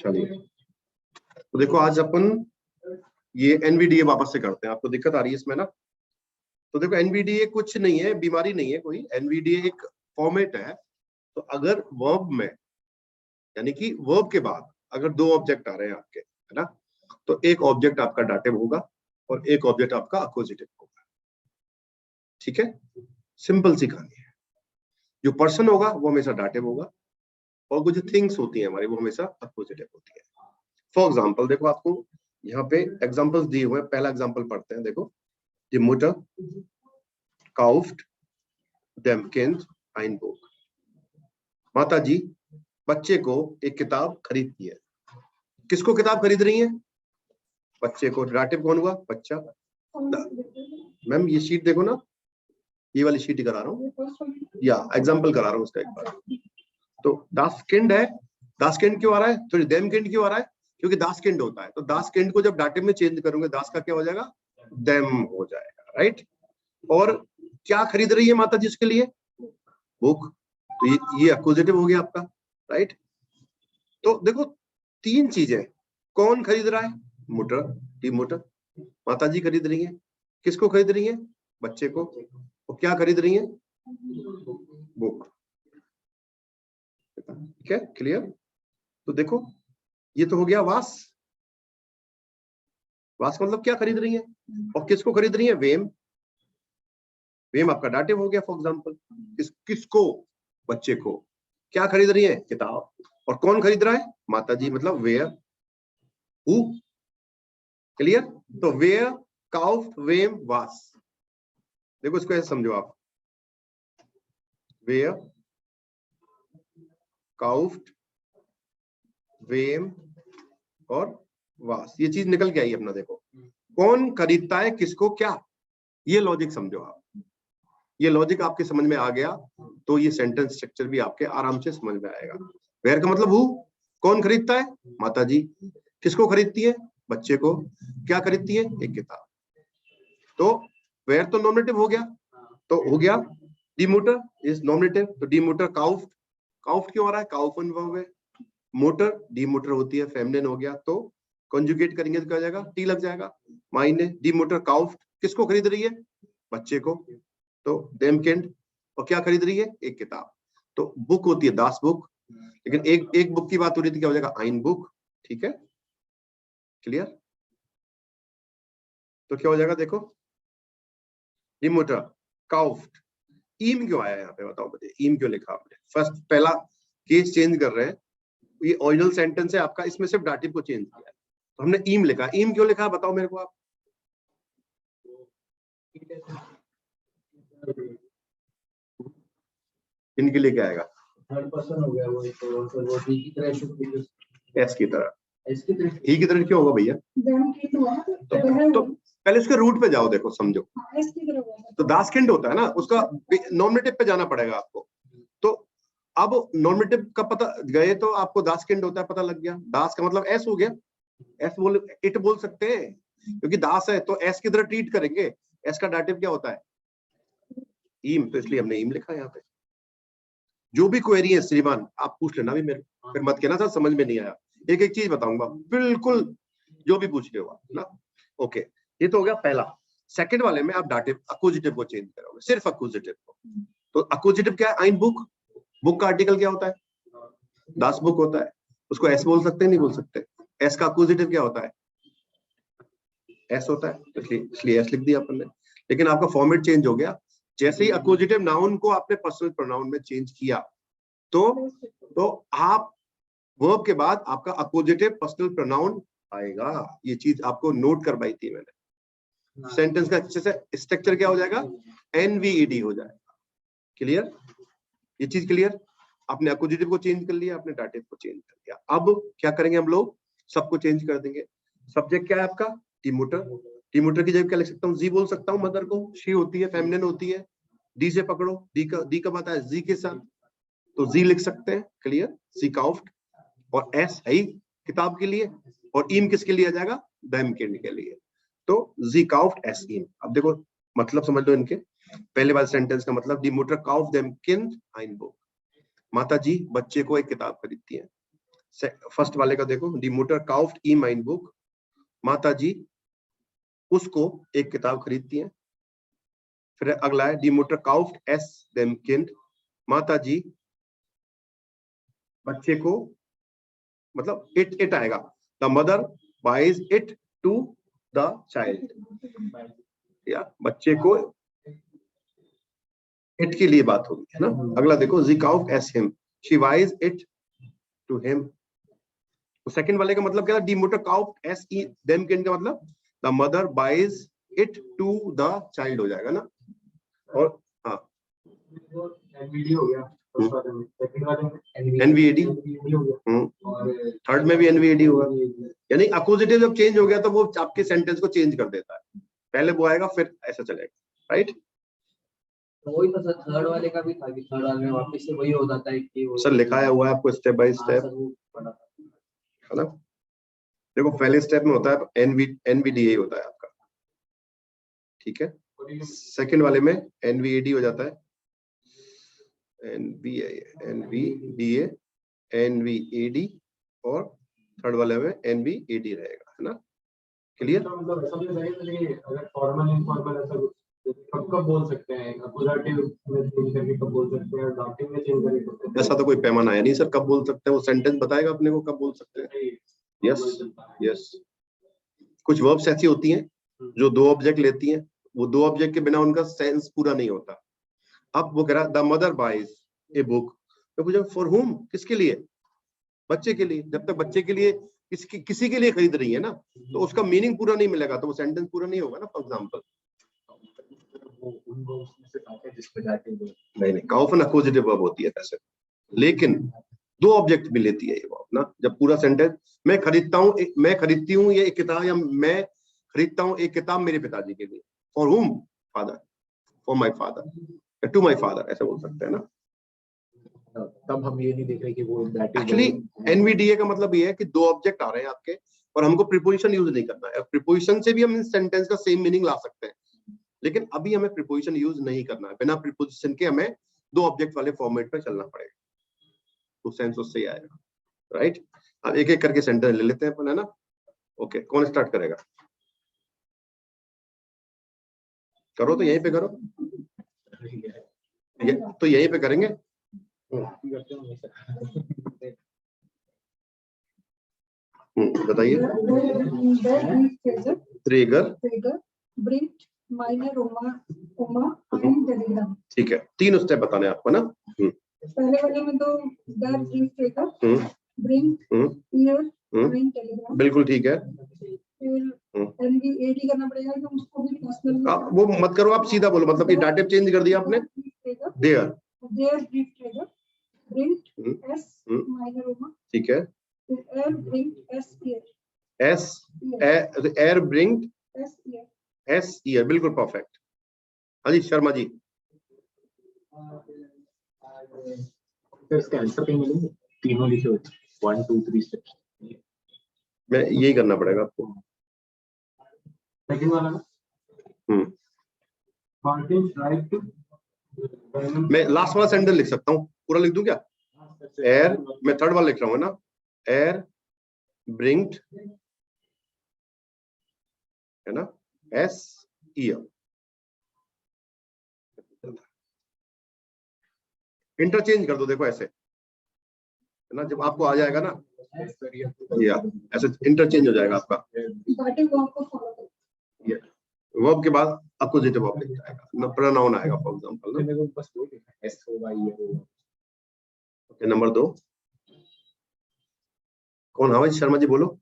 चलिए, तो देखो आज अपन ये एनवीडीए वापस से करते हैं। आपको दिक्कत आ रही है इसमें ना? तो देखो एनवीडीए कुछ नहीं है, बीमारी नहीं है कोई। एनवीडीए एक फॉर्मेट है। तो अगर वर्ब में, यानी कि वर्ब के बाद अगर दो ऑब्जेक्ट आ रहे हैं आपके, है ना, तो एक ऑब्जेक्ट आपका डाटिव होगा और एक ऑब्जेक्ट आपका अक्वजिटिव होगा। ठीक है, सिंपल सी कहानी है। जो पर्सन होगा वो हमेशा डाटिव होगा और वो जो थिंग्स होती है हमारी वो हमेशा अक्वजिटिव होती है। फॉर एग्जाम्पल देखो, आपको यहाँ पे एग्जाम्पल्स दिए हुए हैं। पहला एग्जाम्पल पढ़ते हैं। देखो, die Mutter kauft dem Kind ein Buch. माता जी बच्चे को एक किताब खरीदती है। किसको किताब खरीद रही है? बच्चे को। डाटिव कौन हुआ? बच्चा। मैम ये शीट देखो ना, ये वाली शीट ही करा रहा हूँ या एग्जाम्पल करा रहा हूँ उसका एक बार। तो das Kind है। das Kind क्यों आ रहा है? तो dem Kind क्यों आ रहा है? क्योंकि das Kind होता है। तो das Kind को जब डाटिव में चेंज करूंगे, das का क्या हो जाएगा? dem हो जाएगा, राइट। और क्या खरीद रही है माता जी उसके लिए? बुक। तो ये अक्वजिटिव हो गया आपका, राइट। तो देखो तीन चीजें। कौन खरीद रहा है? मुटर, डी मुटर। माता जी खरीद रही है। किसको खरीद रही है? बच्चे को। और क्या खरीद रही है? बुक। ठीक है, क्लियर। तो देखो ये तो हो गया वास। वास का मतलब क्या खरीद रही है और किसको खरीद रही है? वेम। वेम आपका डाटिव हो गया। फॉर एग्जाम्पल किसको? बच्चे को। क्या खरीद रही है? किताब। और कौन खरीद रहा है? माता जी, मतलब वेयर, हु। क्लियर। तो वेयर, काउफ्ट, वेम, वास। देखो इसको ऐसे समझो आप। वेयर, काउफ्ट, वेम और वास। ये चीज निकल के आई अपना। देखो कौन खरीदता है किसको क्या, ये लॉजिक समझो आप। ये लॉजिक आपके समझ में आ गया तो ये सेंटेंस स्ट्रक्चर भी आपके आराम से समझ में आएगा। वेयर का मतलब हु। कौन खरीदता है? माता जी। किसको खरीदती है? बच्चे को। क्या खरीदती है? एक किताब। तो वेयर तो नॉमिनेटिव हो गया, तो हो गया डीमोटर इज नॉमिनेटिव। तो डीमोटर काउफ्ट। काउफ्ट क्यों आ रहा है? काउफन वर्ब है। मोटर डीमोटर होती है, फेमिनिन हो गया, तो कंजुगेट करेंगे तो क्या हो जाएगा? टी लग जाएगा। माइने डीमोटर काउफ्ट। किसको खरीद रही है? बच्चे को। तो देम किंड। और क्या खरीद रही है? एक किताब। तो बुक होती है दास बुक, लेकिन एक बुक की बात हो रही थी, क्या हो जाएगा? आइन बुक। ठीक है, क्लियर। तो क्या हो जाएगा? देखो डिमोटर काउफ्ट। ईम क्यों आया यहाँ पे? बताओ मुझे, ईम क्यों लिखा आपने? फर्स्ट पहला केस चेंज कर रहे हैं। ये ओरिजिनल सेंटेंस है आपका, इसमें सिर्फ डाटिव को चेंज किया है, तो हमने ईम लिखा। ईम क्यों लिखा? बताओ मेरे को आप। इनके लिए क्या आएगा? थर्ड पर्सन हो गया वो, वो ही की तरह शुड बी, एस की तरह। इसकी तरह ही की तरह क्यों होगा भैया? तो पहले उसके रूट पे जाओ, देखो समझो। तो दासकिंड होता है ना, उसका नॉमिनेटिव पे जाना पड़ेगा आपको। तो अब नॉमिनेटिव का पता गए तो आपको दासकिंड होता है पता लग गया। दास का मतलब एस हो गया। एस बोल, इट बोल सकते हैं, क्योंकि दास है तो एस की तरह ट्रीट करेंगे। एस का डाटिव क्या होता है? ईम। तो इसलिए हमने ईम लिखा है यहाँ पे। जो भी क्वेरी है श्रीमान आप पूछ लेना भी मेरे, फिर मत कहना सर समझ में नहीं आया। एक एक चीज बताऊंगा, बिल्कुल जो भी पूछ रहे हो ना। ओके, ये तो हो गया पहला। सेकंड वाले में आप डाटिव अक्वजिटिव को चेंज करोगे, सिर्फ अक्वजिटिव को। तो अक्वजिटिव क्या है? आइन बुक। बुक का आर्टिकल क्या होता है? दास बुक होता है। उसको एस बोल सकते हैं, नहीं बोल सकते? एस का अक्वजिटिव क्या होता है? एस होता है, इसलिए एस लिख दिया अपन ने। लेकिन आपका फॉर्मेट चेंज हो गया। जैसे ही अक्वजिटिव नाउन को आपने पर्सनल प्रोनाउन में चेंज किया, तो आप वर्ब के बाद आपका अक्वजिटिव पर्सनल प्रोनाउन आएगा। ये चीज आपको नोट करवाई थी मैंने। सेंटेंस का अच्छे से स्ट्रक्चर क्या हो जाएगा? एनवीईडी हो जाएगा। क्लियर? ये चीज क्लियर? आपने अक्वजिटिव को चेंज कर लिया, आपने डाटिव को चेंज कर लिया। अब क्या करेंगे हम लोग? सबको चेंज कर देंगे। सब्जेक्ट क्या है आपका? टीमोटर। टीमोटर की जगह क्या लिख सकता हूँ? जी बोल सकता हूँ। मदर को शी होती है, फेमिनिन होती है। डी से पकड़ो, डी का आता है जी के साथ, तो जी लिख सकते हैं। क्लियर? सी काउफ्ट। और एस है किताब के लिए, और ईम किसके लिए आ जाएगा? देम किंड के लिए। तो जी काउफ्ट एस ईम। अब देखो मतलब समझ लो इनके। पहले वाले सेंटेंस का मतलब दी मोटर काउफ देम किंड आइन बुक। माता जी बच्चे को एक किताब खरीदती है। फर्स्ट वाले का देखो, दी मुटर काउफ्ट ई माइन बुक, माता जी उसको एक किताब खरीदती हैं। फिर अगला है दी मुटर काउफ्ट एस देम किंड, माता जी बच्चे को, मतलब इट आएगा, the mother buys it to the child, या बच्चे को इट के लिए बात होगी, है ना। अगला देखो, जी काउफ्ट एस हिम, she buys it to him. तो सेकंड वाले का मतलब क्या है, दी मुटर काउफ्ट एस ई देम किंड का मतलब the mother buys it to the child हो जाएगा ना। और हाँ एनवीडी हो गया, फर्स्ट वाले में, सेकंड वाले में एनवीएडी हो गया, और थर्ड में भी एनवीएडी होगा। यानी अक्यूजेटिव जब चेंज हो गया तो वो आपके सेंटेंस को चेंज कर देता है, पहले वो आएगा फिर ऐसा चलेगा, राइट। तो वही तो सर थर्ड वाले का भी था कि थर्ड वाले में वापस से वही हो जाता है कि वो सर लिखाया हुआ है आपको स्टेप बाय स्टेप, है ना। देखो पहले स्टेप में होता है एनवीडीए होता है आपका, ठीक है। सेकंड वाले में एनवीएडी हो जाता है, एनवीडीए एनवीएडी, और थर्ड वाले में एनवीएडी रहेगा, है ना। क्लियर। मतलब अगर फॉर्मल इनफॉर्मल ऐसा कब बोल सकते हैं, अपोजिटिव में चेंज करके कब बोल सकते हैं, डाक्टिव में चेंज करके कब बोल सकते हैं? ऐसा तो कोई पैमाना है नहीं सर, कब बोल सकते हैं, वो सेंटेंस बताएगा अपने को कब बोल सकते हैं। यस यस, कुछ वर्ब्स ऐसी होती हैं जो दो ऑब्जेक्ट लेती हैं, वो दो ऑब्जेक्ट के बिना उनका सेंस पूरा नहीं होता। अब वो कह रहा the mother buys a book, तो पूछा फॉर हुम, किसके लिए, बच्चे के लिए। जब तक बच्चे के लिए किसी के लिए खरीद रही है ना, तो उसका मीनिंग पूरा नहीं मिलेगा, तो वो सेंटेंस पूरा नहीं होगा ना। फॉर एग्जांपल नहीं, काउफन अक्यूजेटिव वर्ब होती है वैसे, लेकिन दो ऑब्जेक्ट भी लेती है ये वर्ब ना। जब पूरा सेंटेंस, मैं खरीदती हूँ ये एक किताब, या मैं खरीदता हूँ एक किताब मेरे पिताजी के लिए, for whom, father, for my father, to my father, ऐसा बोल सकते हैं ना। तब हम ये नहीं देख रहे कि वो एक्चुअली एनवीडीए का मतलब ये है कि दो ऑब्जेक्ट आ रहे हैं आपके, और हमको प्रीपोजिशन यूज नहीं करना है। प्रीपोजिशन से भी हम इस सेंटेंस का सेम मीनिंग ला सकते हैं, लेकिन अभी हमें प्रीपोजिशन यूज नहीं करना है। बिना प्रीपोजिशन के हमें दो ऑब्जेक्ट वाले फॉर्मेट पे चलना पड़ेगा, तो सेंस उससे ही आएगा, राइट। अब एक एक करके सेंटेंस ले लेते हैं अपन, है ना। ओके, कौन स्टार्ट करेगा? करो तो यहीं पे करो, तो यहीं पे करेंगे। बताइए। ट्रेगर, ठीक है, तीन स्टेप बताने आपको ना। पहले वाले में तो बिल्कुल ठीक है। फिर एनवीएडी करना पड़ेगा, कि उसको भी पर्सनल वो मत करो, आप सीधा बोलो, मतलब ये डाटिव चेंज कर दिया आपने। देयर ब्रीफ ट्रेगर, ब्रिंग एस माइनर रोमा, ठीक है। एयर ब्रिंग एस ईयर, एस एयर ब्रिंग एस ईयर, एस ईयर, बिल्कुल परफेक्ट। हाँ जी शर्मा जी। इसका आंसर कहीं मिलेंगे, तीनों लिखे हुए 1 2 3 स्टेप्स, मैं यही करना पड़ेगा आपको। सेकंड वाला मार्टिन राइट टू, मैं लास्ट वाला सेंटेंस लिख सकता हूँ, पूरा लिख दूं क्या? एयर, मैं थर्ड वाला लिख रहा हूँ ना, एयर ब्रिंग्ड, है ना, एस ईयर। इंटरचेंज कर दो, देखो ऐसे, है ना, जब आपको आ जाएगा ना, या ऐसे इंटरचेंज हो जाएगा आपका। वर्ब के बाद अपोजिट वर्ब लिख जाएगा ना, प्रोनाउन आएगा फॉर एग्जांपल ना। बस वो एस होगा ये होगा। ओके, नंबर 2 कौन? हाँ भाई शर्मा जी बोलो।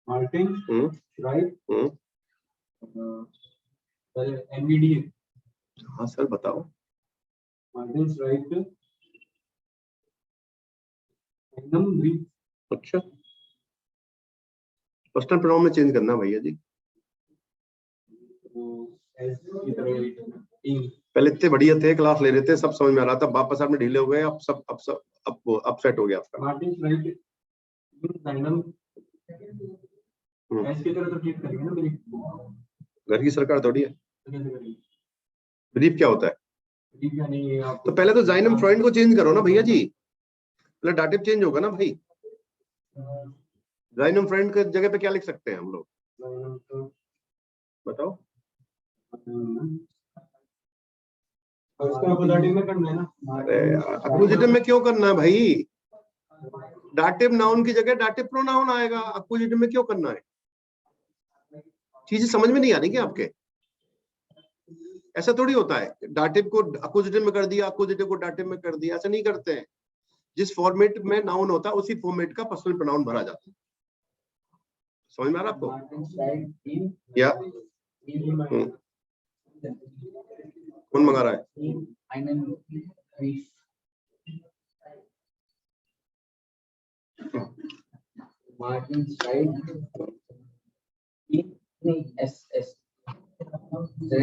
Martin right NVDA. हाँ सर बताओ। मार्टिन राइट एकदम ब्रीफ। अच्छा, पर्सनल प्रोनाउन में चेंज करना भैया जी। पहले इतने बढ़िया थे, क्लास ले रहे थे, सब समझ में आ रहा था, वापस आपने ढीले हो गए, अब सब अपसेट हो गया आपका। मार्टिन राइट रैंडम एस की तरह तो क्लिक करेंगे ना ब्रीफ। घर की सरकार थोड़ी है। ब्रीफ क्या होता है? ब्रीफ यानी आप तो पहले तो जाइनम फ्रॉइड को चेंज करो ना भैया जी। मतलब डाटिव चेंज होगा ना भाई। जाइनम फ्रेंड के जगह पे क्या लिख सकते हैं हम लोग, बताओ। और इसका अपोजिटिव में करना है ना। अरे अपोजिटिव में क्यों करना है भाई, डाटिव नाउन की जगह डाटिव प्रोनाउन आएगा, अपोजिटिव में क्यों करना है? चीजें समझ में नहीं आ रही क्या आपके? ऐसा थोड़ी होता है, डाटिव को अपोजिटिव में कर दिया, अपोजिटिव को डाटिव में कर दिया, ऐसा नहीं करते हैं। जिस फॉर्मेट में नाउन होता है उसी फॉर्मेट का पर्सनल प्रोनाउन भरा जाता है। समझ में आ रहा आपको? या कौन मंगा रहा है?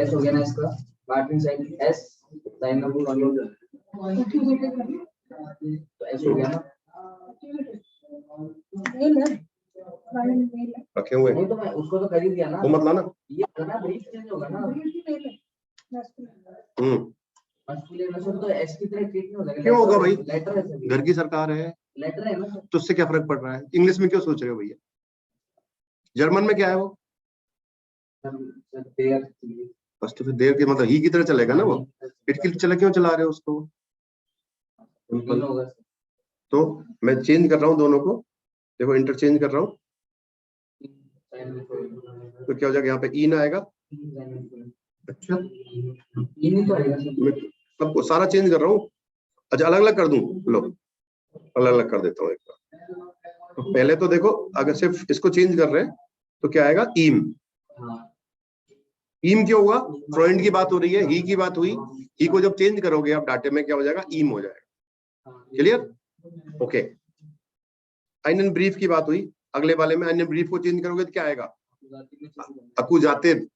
हो गया ना इसका, मार्टिन साइड एस साइन नंबर तो एस हो गया ना। रखे हुए नहीं तो मैं उसको तो कर ही दिया ना, वो मत लाना। ये करना ब्रीफ चेंज होगा ना। मस्कुलिन तो एस की तरह ट्रीट नहीं हो जाएगा। क्यों होगा भाई? लेटर है सर, घर की सरकार है, लेटर है ना। तो उससे क्या फर्क पड़ रहा है? इंग्लिश में क्यों सोच रहे हो भैया? जर्मन में क्या है वो? बस तो फिर देर के मतलब ही की तरह चलेगा ना वो, इट की चला क्यों चला रहे हो उसको? तो मैं चेंज कर रहा हूँ दोनों को, देखो इंटरचेंज कर रहा हूँ, तो क्या हो जाएगा? यहाँ पे इन आएगा। अच्छा सबको सारा चेंज कर रहा हूँ। अच्छा अलग अलग कर दूं, लो अलग अलग कर देता हूँ एक बार। तो पहले तो देखो अगर सिर्फ इसको चेंज कर रहे हैं तो क्या आएगा? ईम। ईम क्यों हुआ? फ्रेंड की बात हो रही है, ही की बात हुई, ही को जब चेंज करोगे आप डाटे में क्या हो जाएगा? ईम हो जाएगा। क्लियर? ओके। आइनन ब्रीफ की बात हुई, अगले वाले में आइनन ब्रीफ को चेंज करोगे तो क्या आएगा? अकुजातिव।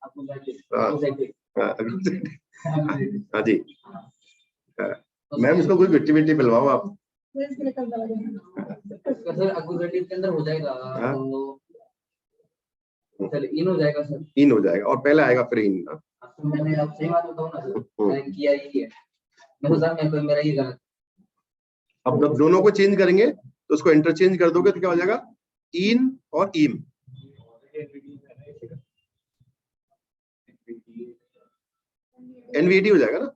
हाँ जी, मैम इसको कोई मिट्टी मिट्टी पिलवाओ आप। सर अकुजातिव के अंदर हो जाएगा तो चल इन हो जाएगा सर, इन हो जाएगा और पहले आएगा फिर इन। मैंने अब सही बात बताऊं ना सर, मैंने किया यही है। मैं सर मैं मेरा ही गलत। अब जब दोनों को चेंज करेंगे तो उसको इंटरचेंज कर दोगे तो क्या हो जाएगा? इन और ईम। एनवीडी हो जाएगा ना,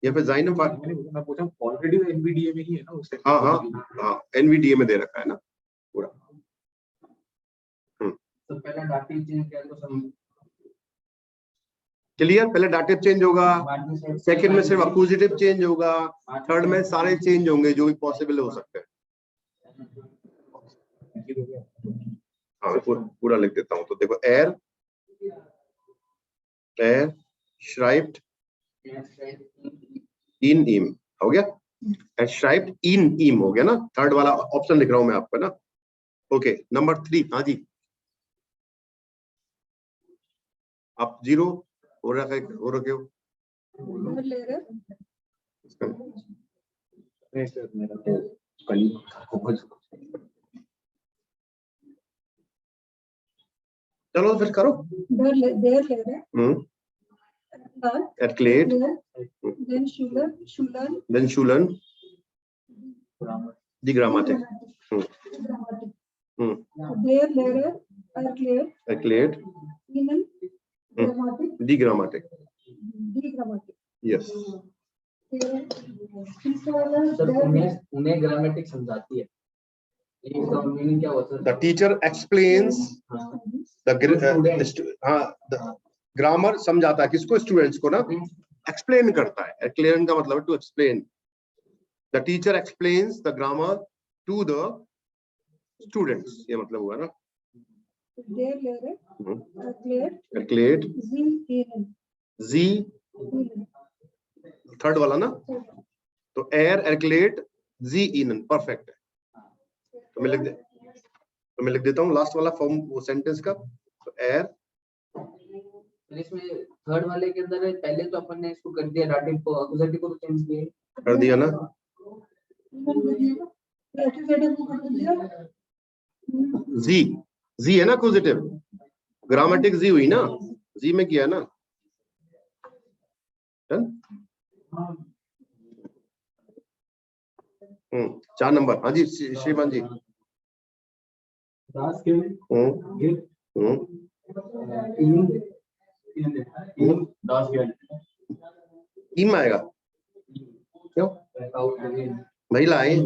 या फिर जाइनम। मैं पूछा ऑलरेडी एनवीडीए में ही है ना उससे। हाँ हाँ हाँ, एनवीडीए में दे रखा है ना पूरा। तो पहले डाटिव चेंज किया तो सब क्लियर? पहले डाटिव चेंज होगा, सेकंड में सिर्फ अपोजिटिव चेंज होगा, थर्ड में सारे चेंज होंगे जो भी पॉसिबल हो सकते हैं। हाँ पूरा लिख देता हूँ। तो देखो एर एर श्राइब्ड इन ईम हो गया, एर श्राइब्ड इन ईम हो गया ना। थर्ड वाला ऑप्शन लिख रहा हूं मैं आपको ना। Okay number 3। हाँ जी, आप 0 हो रखे हो। चलो फिर करो। Erklärt, then Schulen, die Grammatik. Der Lehrer Erklärt, Ihnen Grammatik. die Grammatik. Die Grammatik. Yes. Sir उन्हें ग्रामेटिक समझाती है। इसका मीनिंग क्या होता है? The teacher explains the grammar समझाता है किसको? स्टूडेंट्स को ना, एक्सप्लेन करता है। एक्सप्लेन का मतलब है to explain. The teacher explains the grammar to the students, ये मतलब हुआ ना। Erklärt, जी थर्ड वाला ना, तो erklärt sie ihnen परफेक्ट है। तो मैं लिख देता हूँ लास्ट वाला फॉर्म वो सेंटेंस का। तो इसमें थर्ड वाले के अंदर पहले तो अपन ने इसको कर दिया, डाटिव को अकुजाटिव को चेंज किया कर दिया ना। जी है ना अकुजाटिव, ग्रामेटिक जी हुई ना, जी में किया ना। 4 नंबर। हाँ जी श्रीमान जी। Das Kind gibt ihm das Geld. ईम आएगा क्यों? महिला है,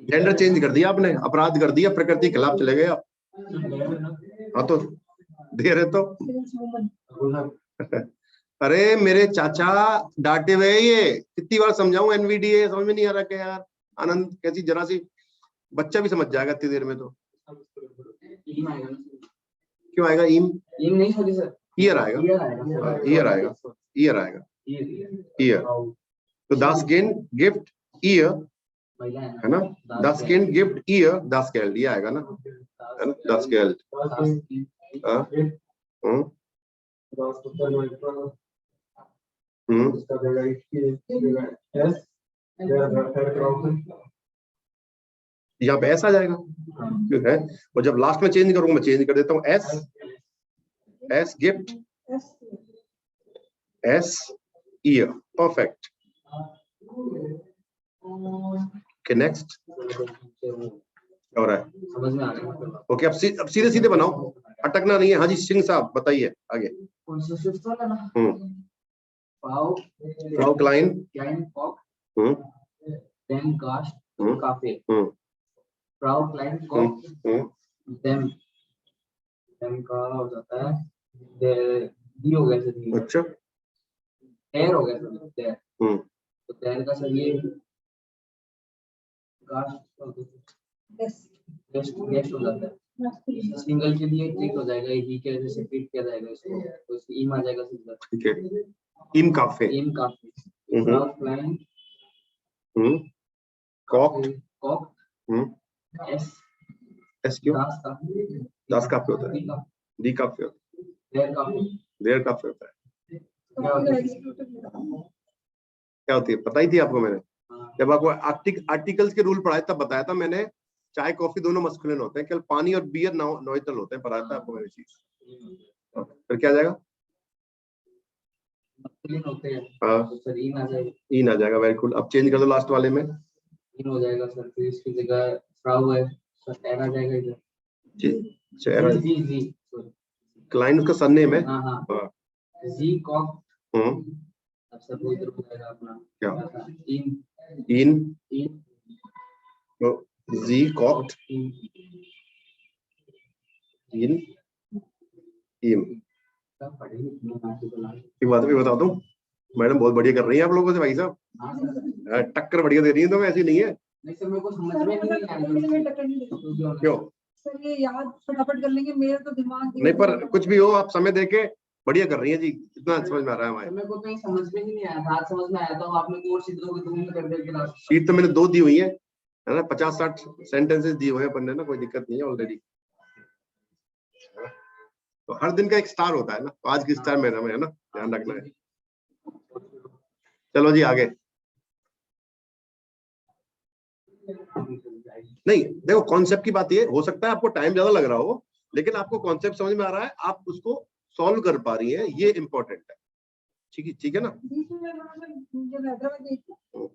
जेंडर चेंज कर दिया आपने, अपराध कर दिया, प्रकृति के खिलाफ चले गए आप। हाँ तो दे रहे तो। अरे मेरे चाचा डांटे हुए, ये कितनी बार समझाऊं, एनवीडीए समझ में नहीं आ रहा क्या यार? आनंद कैसी जरा सी बच्चा भी समझ जाएगा इतनी देर में तो। क्यों आएगा ईम? ईम नहीं सॉरी सर, ईयर आएगा, ईयर आएगा, ईयर आएगा, ईयर। तो das Kind गिफ्ट ईयर है ना, das Kind gift year, das Geld ये आएगा ना, है ना, das Geld। यहाँ पे ऐसा आ जाएगा है, और जब लास्ट में चेंज करूंगा मैं चेंज कर देता हूँ S, S gift, S year, perfect. Okay next क्या हो रहा है? समझ में आ रहा है। ओके अब सीधे सीधे बनाओ, अटकना नहीं है। हाँ जी सिंह साहब बताइए आगे। Frau Klein, Koch, हम्म then Gast, हम्म Kaffee. हम्म Frau Klein Koch, हम्म them का हो जाता है दी हो गया सर, अच्छा देर हो गया सर, देर। हम्म तो देर का सर ये गेस्ट हो जाता है। सिंगल के लिए ट्रीट हो जाएगा, ही के वजह से ट्रीट किया जाएगा इसको, तो इसकी ईम आ जाएगा सीधा। ठीक है, ईम काफे, ईम काफी। Frau Klein कॉक, Koch, एस एस क्यों? दास काफी, दास काफे होता है, डी काफे होता है, देर काफी, देर काफे होता है। क्या होती है पता ही थी आपको मैंने, जब आपको आर्टिकल्स के रूल पढ़ाए तब बताया था मैंने। चाय कॉफी दोनों मस्कुलिन होते हैं, केवल पानी और बियर नॉइटल होते हैं, पढ़ाया था आपको मैंने चीज। फिर क्या आ जाएगा? होते हैं हाँ तो सर ईन आ जाएगा, ईन आ जाएगा, वेरी कूल। अब चेंज कर दो लास्ट वाले में, इन हो जाएगा सर, फिर इसकी जगह फ्राउ है सर, एन आ जाएगा इधर। जी जी क्लाइंट उसका सरनेम है। हाँ हाँ, जी कॉक, अब सब वो इधर हो जाएगा अपना क्या? इन इन जी कॉक्ट इन ईम। एक बात भी बता दूं, मैडम बहुत बढ़िया कर रही है आप लोगों से भाई साहब, टक्कर बढ़िया दे रही है, तो ऐसी नहीं है। नहीं सर, मेरे को समझ में नहीं आया क्यों? सर ये याद फटाफट कर लेंगे, मेरे तो दिमाग नहीं पर कुछ भी हो आप समय देके बढ़िया कर रही है जी, इतना समझ में आ रहा है हमारे। मेरे को कहीं समझ में ही नहीं आया था, आज समझ में आया था। आपने कोर्स इधर को 2 में कर दिया क्लास। शीट तो मैंने 2 दी हुई है ना, 50-60 सेंटेंसेस दिए हुए हैं पढ़ने ना, कोई दिक्कत नहीं है ऑलरेडी। तो हर दिन का एक स्टार होता है ना, तो आज की स्टार मेरा में है ना, ध्यान रखना है। चलो जी आगे। नहीं देखो कॉन्सेप्ट की बात ये हो सकता है आपको टाइम ज्यादा लग रहा हो, लेकिन आपको कॉन्सेप्ट समझ में आ रहा है, आप उसको सॉल्व कर पा रही है, ये इंपॉर्टेंट है। ठीक है ना?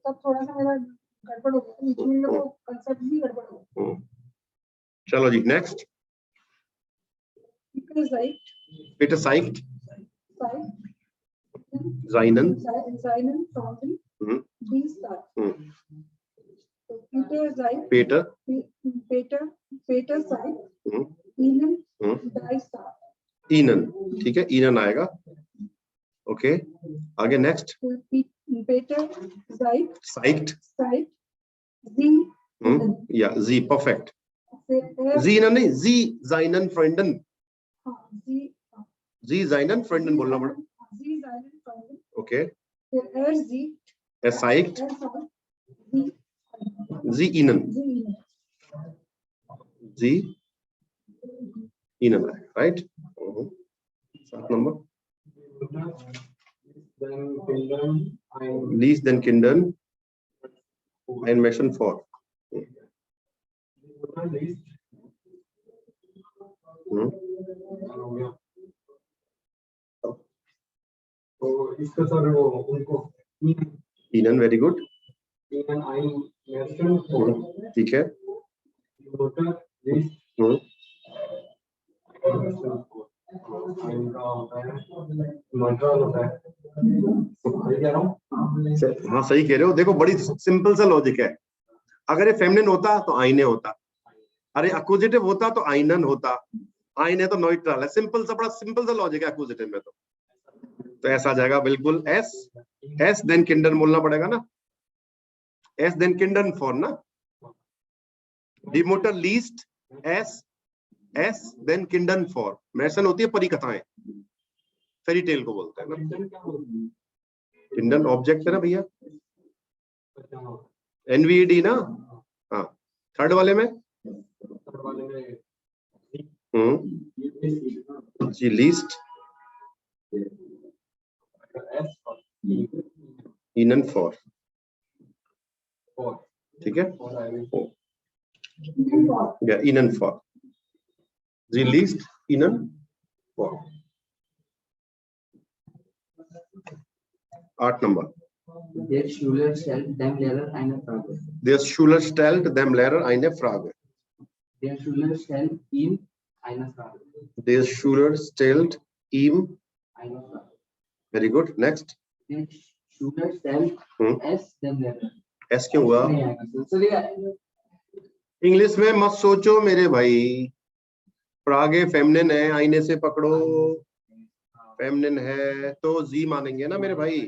तब थोड़ा सा मेरा गड़बड़ हो गया, बीच में तो कांसेप्ट भी गड़बड़ हो गया। चलो जी next. Peter Seicht, Seinen, Freunden, D star. So Peter Seicht, Ihnen, die star. Ihnen, ठीक है, Ihnen आएगा। ओके आगे नेक्स्ट। Peter Seicht, Sie, या Z परफेक्ट। Z नहीं, Z Seinen Freunden, Z Seinen Freunden बोलना पड़ा। Okay Seicht, Z Ihnen, Z Ihnen आएगा, right? 7 number. Least then Kindern, Einmeschen for। तो इसका सर वो उनको Ihnen, very good। Even I mentioned for ठीक है. motor this हम्म. इनका होता है मंट्रोल होता है. सही कह रहा हूँ. हाँ सही कह रहे हो. देखो बड़ी सिंपल सा लॉजिक है. अगर ये फेमिनिन होता तो आईने होता, अरे अक्यूजेटिव होता तो आइनन होता, आइन है तो न्यूट्रल है. सिंपल सा, बड़ा सिंपल सा लॉजिक है अक्यूजेटिव में. तो ऐसा आ जाएगा बिल्कुल एस. एस देन किंडन बोलना पड़ेगा ना. एस देन किंडन फॉर ना. डिमोटर लीस्ट एस. एस देन किंडन फॉर. मेसन होती है परिकथाएं, फेरी टेल को बोलते हैं ना. किंडन ऑब्जेक्ट है ना भैया. एनवीडी ना. हाँ. थर्ड वाले में जी लीस्ट इनन फॉर. ठीक है. इनन फॉर जी लीस्ट इनन फॉर. 8 number. Der Schüler stellt dem Lehrer eine Frage. Der Schüler stellt dem Lehrer eine Frage. Der Schüler stellt ihm eine Frage. Der Schüler stellt ihm Eine Frage. very good. Next. Der Schüler stellt es dem Lehrer. S क्यों हुआ? चलिए. English में मत सोचो मेरे भाई. फ्रागे feminine है, आईने से पकड़ो. फेमिनिन है तो जी मानेंगे ना मेरे भाई.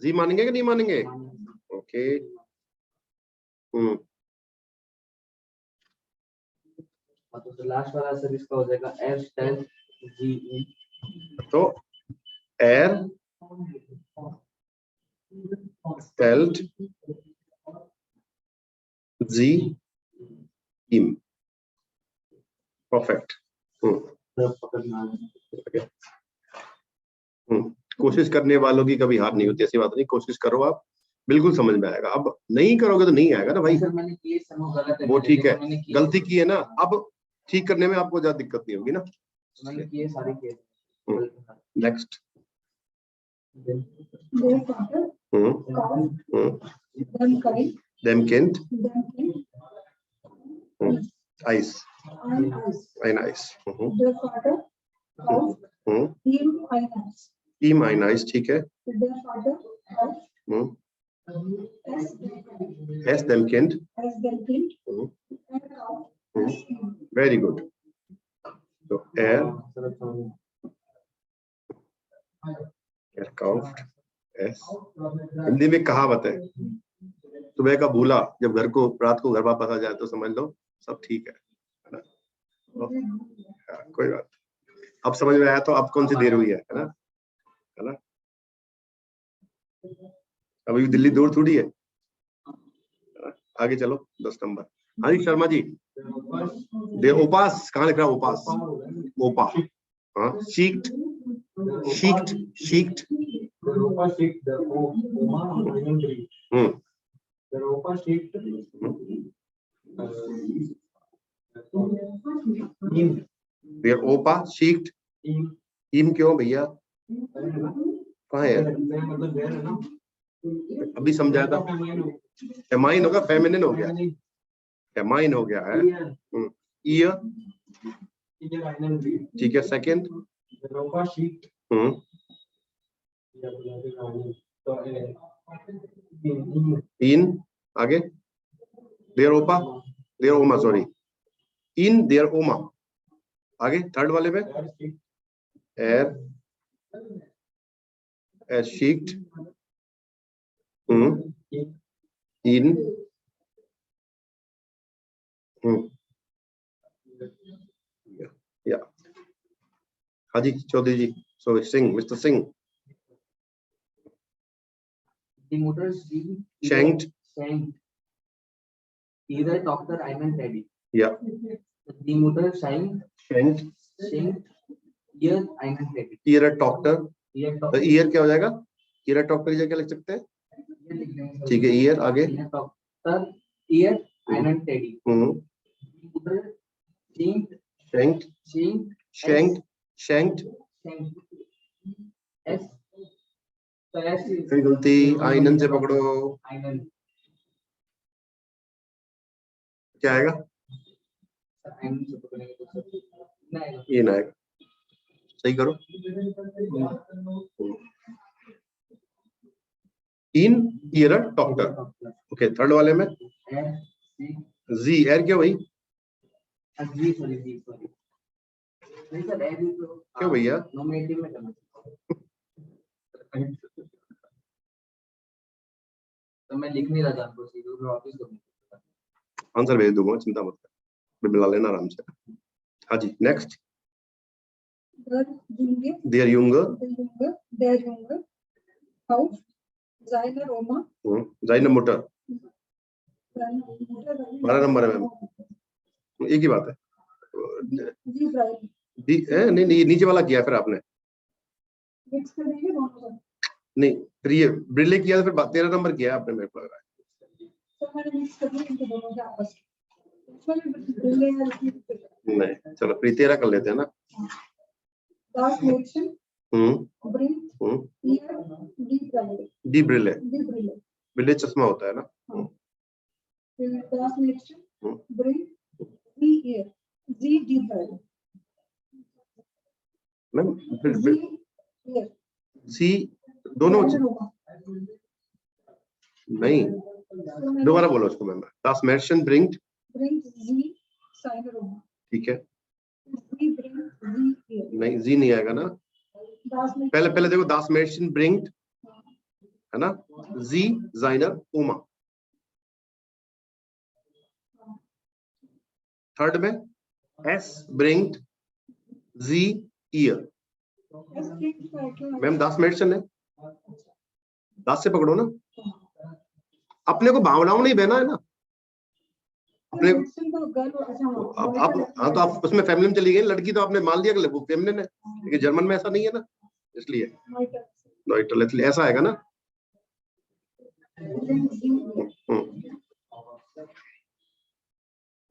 जी मानेंगे कि नहीं मानेंगे? ओके. तो लास्ट वाला सर इसका हो जाएगा एफ टेल जी ई. तो एर stellt sie ihm. Perfect. कोशिश करने वालों की कभी हार नहीं होती, ऐसी बात नहीं. कोशिश करो आप, बिल्कुल समझ में आएगा. अब नहीं करोगे तो नहीं आएगा ना भाई. सर मैंने किए सर वो गलत है. वो ठीक है, गलती की है ना. अब ठीक करने में आपको ज्यादा दिक्कत नहीं होगी ना. मैंने किए सारे किए. Next. Their father, cow, them kind, Dem Kind them kind, Eis. and us. Ein Eis. Their father, cow, him and us. Ihm ein Eis. ठीक है. Their father, cow, Es dem Kind. as them kind, and cow, as him. Very good. So kauft es. Hindi में कहावत है, सुबह का भूला जब घर को रात को घर वापस आ जाए तो समझ लो सब ठीक है ना. कोई बात. अब समझ में आया तो अब कौन सी देर हुई है ना. है ना. अभी दिल्ली दूर थोड़ी है. आगे चलो. 10 नंबर. हाँ जी शर्मा जी. दे उपास कहाँ लिख रहा है? उपास. ओपा. हाँ. शीक्ट. शीक्ट. शीक्ट. Europa shift the Oma tree. The Europa shift in. Their opa शीक्ट. इम क्यों भैया? कहाँ है? मतलब देर है ना. अभी समझाया था. फेमाइन होगा, फेमिनिन हो गया. फेमाइन हो गया है. ईयर. ठीक है. सेकंड. Europa shift. इन. आगे. There Opa. देयर ओमा. सॉरी. इन देयर ओमा. आगे थर्ड वाले में एर एस शीक्ट इन. या हाजी चौधरी जी. सो Singh. Mister Singh. Die Mutter Schenkt. Ihre Tochter einen Teddy. Ja. Die Mutter schenkt ihr einen Teddy. Ihre Tochter. तो ईयर क्या हो जाएगा? ईयर टॉक्टर की जगह लिख सकते हैं. ठीक है. ईयर. आगे. Tochter ihr einen Teddy. Die Mutter schenkt schenkt. es तो ऐसे कोई गलती, आइनन से पकड़ो, आइनन क्या आएगा? आइनन से पकड़ेंगे तो सब ना आएगा। ये ना आएगा, सही करो। इन ईयर डॉक्टर। ओके, थर्ड वाले में जी, एर क्यों भाई? जी सॉरी नहीं सर, एडी तो क्यों भैया? नॉमिनेटिव में करना तो मैं लिख नहीं रहा था आपको, सीधे वापस करूंगा। आंसर भेज दूंगा, चिंता मत कर, मिला लेना आराम से। हाँ जी, नेक्स्ट। देयर younger, House, Zaina Roma, जाइना मोटर, 12 नंबर है मैम, एक ही बात है। नहीं नहीं, नीचे वाला किया फिर आपने, मिक्स कर देंगे दोनों को। नहीं फिर ये ब्रिले किया तो फिर 13 नंबर किया आपने, मेरे को लग रहा है। तो मैंने मिक्स कर दिया इनको दोनों के आपस में। इसमें ब्रिले है, इसमें नहीं, चलो फिर 13 कर लेते हैं ना। दास नेक्शन, ब्रिंग, हम्म, ईयर, डी ब्रिले, ब्रिले। ब्रिले चश्मा होता है ना। फिर दास नेक्शन, ब्रिंग, डी ईयर, जी डी ब्रिले। मैम फिर जी ईयर, सी दोनों नहीं, दोबारा बोलो उसको मैम। दास मेंशन ब्रिंग, जी साइन रोमा, ठीक है, जी ब्रिंग, जी ईयर। नहीं जी नहीं आएगा ना, दास पहले देखो, दास मेंशन ब्रिंग है ना, जी जाइनर ओमा। थर्ड में एस ब्रिंग जी ईयर। मैम दास मेंशन है, दास से पकड़ो ना, अपने को भावनाओं नहीं बहना है ना अपने। अब हाँ, तो आप उसमें फेमिनिन चली गई, लड़की तो आपने मान लिया कि वो फेमिनिन है, लेकिन जर्मन में ऐसा नहीं है ना, इसलिए नॉइटल, इसलिए ऐसा आएगा ना।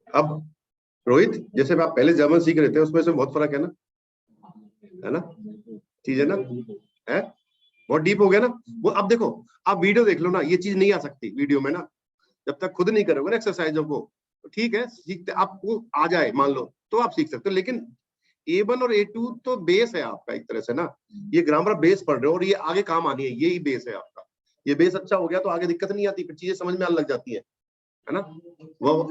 अब रोहित, जैसे आप पहले जर्मन सीख रहे थे, उसमें से बहुत फर्क है ना, चीज है ना, है बहुत डीप हो गया ना वो। अब देखो, आप वीडियो देख लो ना, ये चीज नहीं आ सकती वीडियो में ना, जब तक खुद नहीं करोगे ना एक्सरसाइजों को। ठीक है, सीखते आपको आ जाए मान लो तो आप सीख सकते हो, लेकिन A1 और A2 तो बेस है आपका एक तरह से ना, ये ग्रामर बेस पढ़ रहे हो और ये आगे काम आनी है, यही बेस है आपका। ये बेस अच्छा हो गया तो आगे दिक्कत नहीं आती, फिर चीजें समझ में आने लग जाती है ना। वो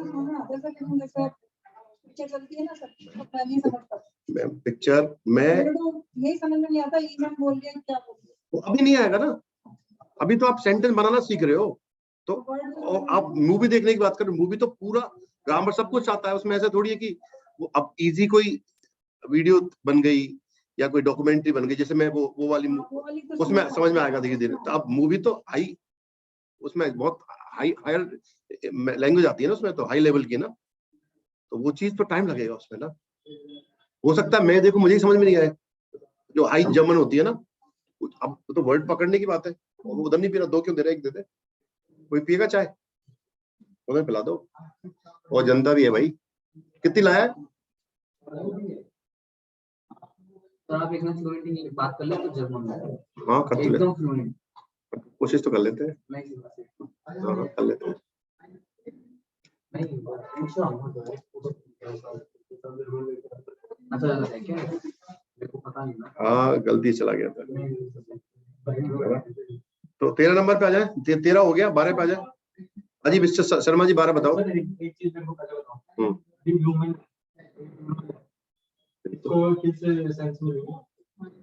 चलती है ना सर, तो मैं नहीं समझ पाती। पिक्चर में यही समझ में नहीं आता, ईमेल बोल दिया क्या बोल दिया, वो अभी नहीं आएगा ना, अभी तो आप सेंटेंस बनाना सीख रहे हो। तो और आप मूवी देखने की बात करें, मूवी तो पूरा ग्रामर सब कुछ आता है उसमें, ऐसा थोड़ी है कि वो अब इजी कोई वीडियो बन गई या कोई डॉक्यूमेंट्री बन गई, जैसे मैं वो वाली तो उसमें समझ में आएगा धीरे धीरे। तो अब मूवी तो हाई, उसमें बहुत हायर लैंग्वेज आती है ना उसमें, तो हाई लेवल की ना, तो वो चीज तो टाइम लगेगा उसमें ना। हो सकता है मैं देखो मुझे ही समझ में नहीं आए, जो हाई जर्मन होती है ना, अब तो वर्ड पकड़ने की बात है, और वो उधर नहीं पी रहा, 2 क्यों दे रहा, 1 दे दे, कोई पिएगा चाय, उन्हें पिला दो। और जनता भी है भाई, कितनी लाया है? तो आप एकदम फ्लुएंट बात कर ले तो जर्मन में हाँ कर एकदम ले, फ्लुएंट, कोशिश तो कर लेते हैं। नहीं हाँ कर लेते हैं। पूछो अच्छा है क्या, मेरे को पता नहीं ना। हाँ गलती चला गया था, तो 13 नंबर पे आ जाए, 13 हो गया, 12 पे आ जाए। अजी मिस्टर शर्मा जी 12 बताओ। एक चीज मेरे को पता बताओ, ह्यूमन को किस सेंस में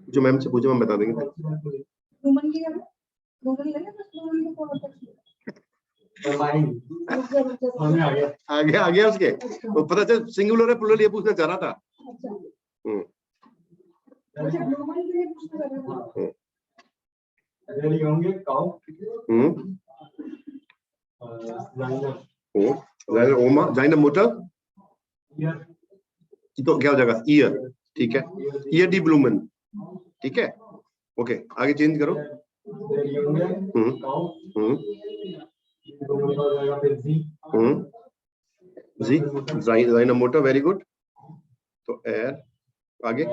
जो मैम से पूछो, हम बता देंगे। ह्यूमन की है, गूगल ले बस, गूगल को आ गया उसके, वो पता चल सिंगुलर है प्लूरल, ये पूछना चाह रहा था। अच्छा ग्लोबल के लिए पूछना कर रहा था। रेडी होंगे काउ, जाइनर ओमा, जाइनर मोटर, ईयर, तो क्या हो जाएगा ईयर, ठीक है, ईयर डी ब्लूमन, ठीक है। ओके आगे चेंज करो। रेडी होंगे काउ, फिर जी जाइनर मोटर, वेरी गुड। तो एयर आगे,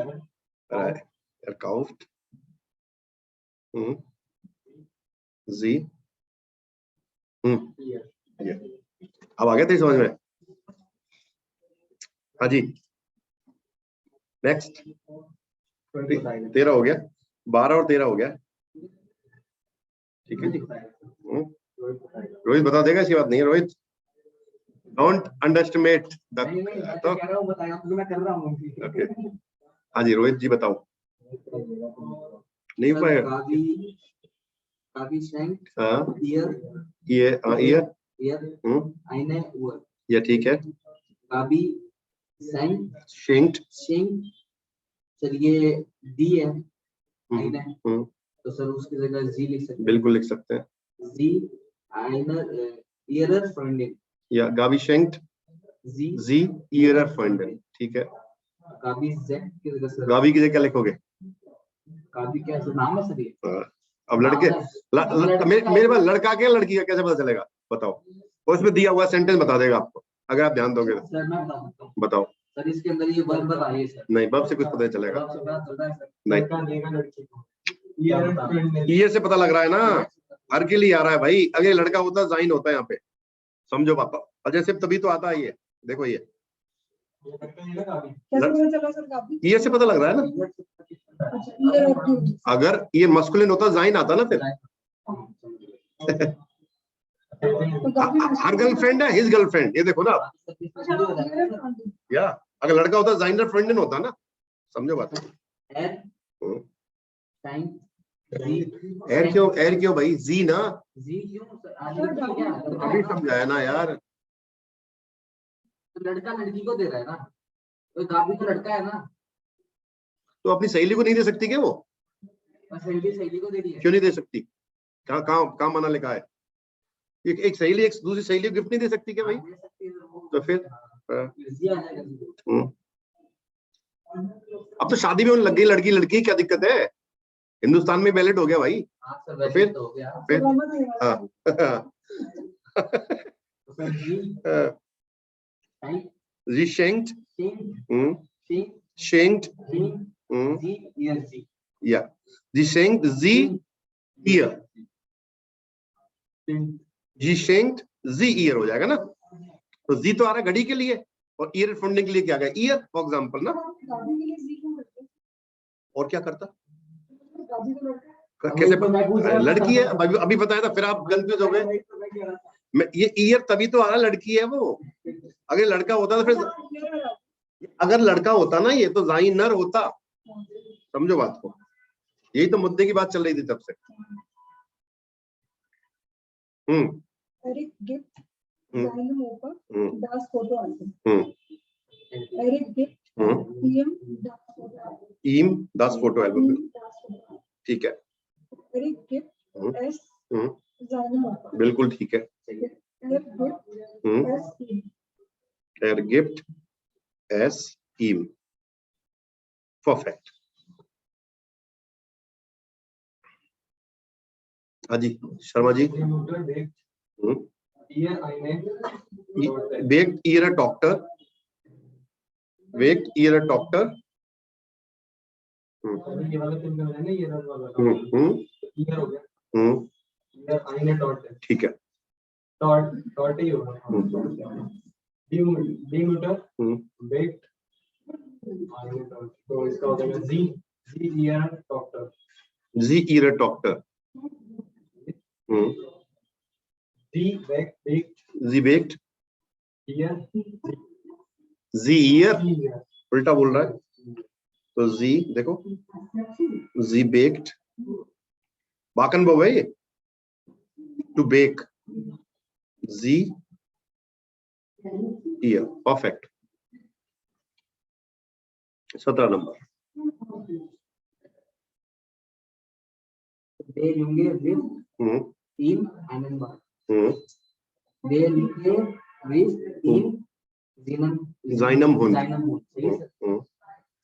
एयर काउफ्ट, जी Ear. अब आ गया तेरी समझ में? हाँ जी, नेक्स्ट 25. 13 हो गया, 12 और 13 हो गया, ठीक है जी। रोहित बता देगा, ऐसी बात नहीं है रोहित, डोंट अंडरस्टिमेट द। नहीं नहीं, मैं तो कह रहा हूँ बताया, मैं कर रहा हूँ। ओके, हाँ जी रोहित जी बताओ। नहीं हो पाएगा? काफी स्ट्रेंथ, हाँ, ईयर, ईयर, ईयर, आईने, ओवर, ये ठीक है। काफी सेंट, शेंक्ट, शिंग, सर ये डी है, आईने, तो सर उसकी जगह जी लिख सकते हैं। बिल्कुल लिख सकते हैं। जी, आइनर, ईयरर, फ्रेंडिंग, या गावी शेंक्ट, जी, जी ईयर फंडन, ठीक है। काफी जेड की जगह सर, गावी की जगह क्या लिखोगे? काफी क्या सर नाम है सर ये? अब लड़के मेरे पास लड़का के लड़की का कैसे पता चलेगा बताओ? और उसमें दिया हुआ सेंटेंस बता देगा आपको, अगर आप ध्यान दोगे तो। सर मैं बता सकता हूँ, बताओ। सर इसके अंदर ये वर्ब बता रही है सर। नहीं, वर्ब से कुछ पता नहीं चलेगा। वर्ब से पता चलता है सर। नहीं, लड़का देगा लड़की को। Ear and friend. ईयर से पता लग रहा है ना, हर के लिए आ रहा है भाई। अगर लड़का होता है जाइन होता है यहाँ पे, समझो पापा। और जैसे तभी तो आता है ये, देखो ये कैसे पता चला सर काफी? ईयर से पता लग रहा है ना। अच्छा, ईयर और ट्यूब। अगर ये मस्कुलिन होता जाइन आता ना फिर। तो काफी हर गर्लफ्रेंड है, हिज गर्लफ्रेंड, ये देखो ना। या अगर लड़का होता जाइनर फ्रेंडन होता ना, समझो बात। एर क्यों भाई? जी ना, जी क्यों सर? क्या अभी समझाया ना यार। लड़का लड़की को दे रहा है ना, तो काफी तो लड़का है ना, तो अपनी सहेली को नहीं दे सकती क्या वो? और सहेली को दे रही है। क्यों नहीं दे सकती? कहाँ मना लिखा है? एक सहेली एक दूसरी सहेली को गिफ्ट नहीं दे सकती क्या भाई? दे सकती है सर वो। तो फिर इजी आ जाएगा। अब तो शादी में होने लग गई लड़की लड़की, क्या दिक्कत है? हिंदुस्तान में वैलिड हो गया भाई। हाँ सर, तो फिर तो हो गया। फिर जी शेंक्ट, शेंक्ट, या जी शेंक्ट, जी ईयर, जी शेंक्ट, जी ईयर हो जाएगा ना। तो जी तो आ रहा है घड़ी के लिए, और ईयर फंडिंग के लिए क्या गया? ईयर फॉर एग्जाम्पल ना। और क्या करता? कैसे लड़की है? अभी बताया था, फिर आप कंफ्यूज हो गए। ये ईयर तभी तो आ रहा, लड़की है वो। अगर लड़का होता तो फिर, अगर लड़का होता ना ये, तो जाइनर होता। समझो बात को, यही तो मुद्दे की बात चल रही थी तब से। Eric gift, seinem Opa, das Fotoalbum. Eric gift, ihm, das Fotoalbum. ईम 10 फोटो एल्बम, ठीक है। Eric gift, es, seinem Opa. बिल्कुल ठीक है। Eric gift, es, ihm. एर गिफ्ट एस ईम, परफेक्ट। हाँ जी Sharma ji. वेक्ट year doctor, वेक्ट year doctor, ये वाला तीन का है ना, ये वाला ईयर हो गया। ईयर आईने डॉट है, ठीक है। डॉट ही होगा। डिमीटर, वेक्ट, आईने डॉट, तो इसका हो जाएगा जी ईयर डॉक्टर, जी ईयर डॉक्टर, जी वेक्ट, जी वेक्ट, ईयर, जी ईयर उल्टा बोल रहा है, तो जी देखो, जी बेक्ड, बाकन बो है टू बेक, जी ईयर, perfect. 17 number. Der Junge wirft ihm einen Ball. Der Junge wirft ihm seinem Hund. सही है sir.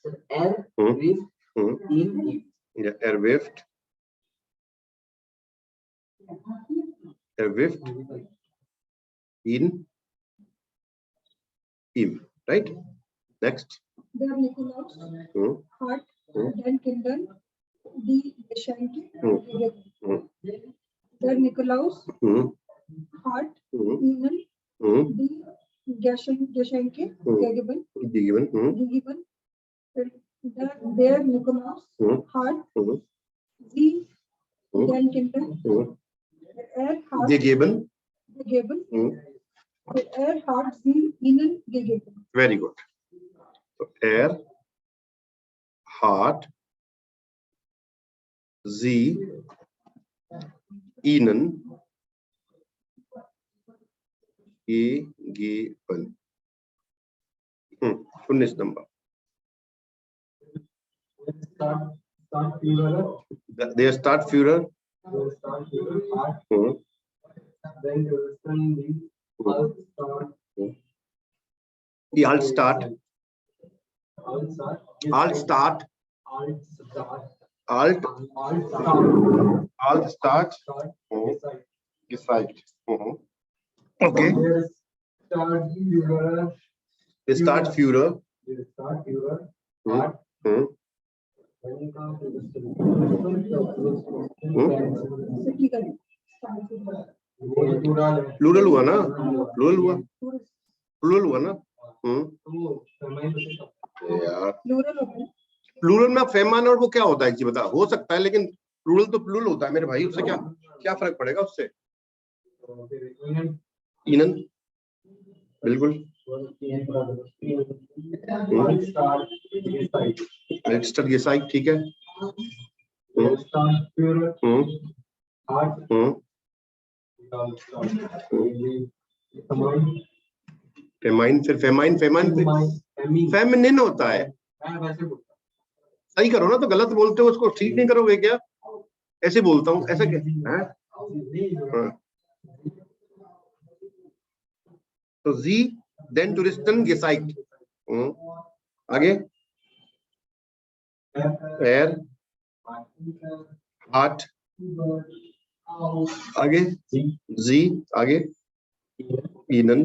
Sir er wirft ihm. Ja, er wirft ihn ihm, right? Next. Der Nikolaus hat den Kindern die Geschenke gegeben. Der Nikolaus, Hart, Ihnen, D. Geschenke, Gegeben, Gegeben, der Nikolaus, Hart, Sie, den Kinder, Hart, gegeben. gegeben, hat sie ihnen gegeben. Very good. So hat sie ihnen gegeben. 19 Number. Start Führer. Their start Führer. Start Führer. Hart. Then you listen the alt start. The alt start. Alt start. Alt start. Alt start. Alt. Alt start. Alt start. Gezeigt. Okay. There start Führer. The start Führer. There start Führer. Hart. When you come to the plural हुआ ना? Plural हुआ? Plural हुआ ना? यार plural में फेमान और वो क्या होता है जी बता, हो सकता है लेकिन प्लूरल तो प्लूरल होता है मेरे भाई, उससे क्या क्या फर्क पड़ेगा उससे? इनन बिल्कुल रजिस्टर ये साइट ठीक है। फेमाइन फिर फेमाइन फेमाइन फेमिनिन होता है। सही करो ना, तो गलत बोलते हो उसको ठीक नहीं करोगे क्या? ऐसे बोलता हूँ ऐसा क्या? तो जी देन टूरिस्टन gezeigt. आगे एर हार्ट आगे जी आगे ihnen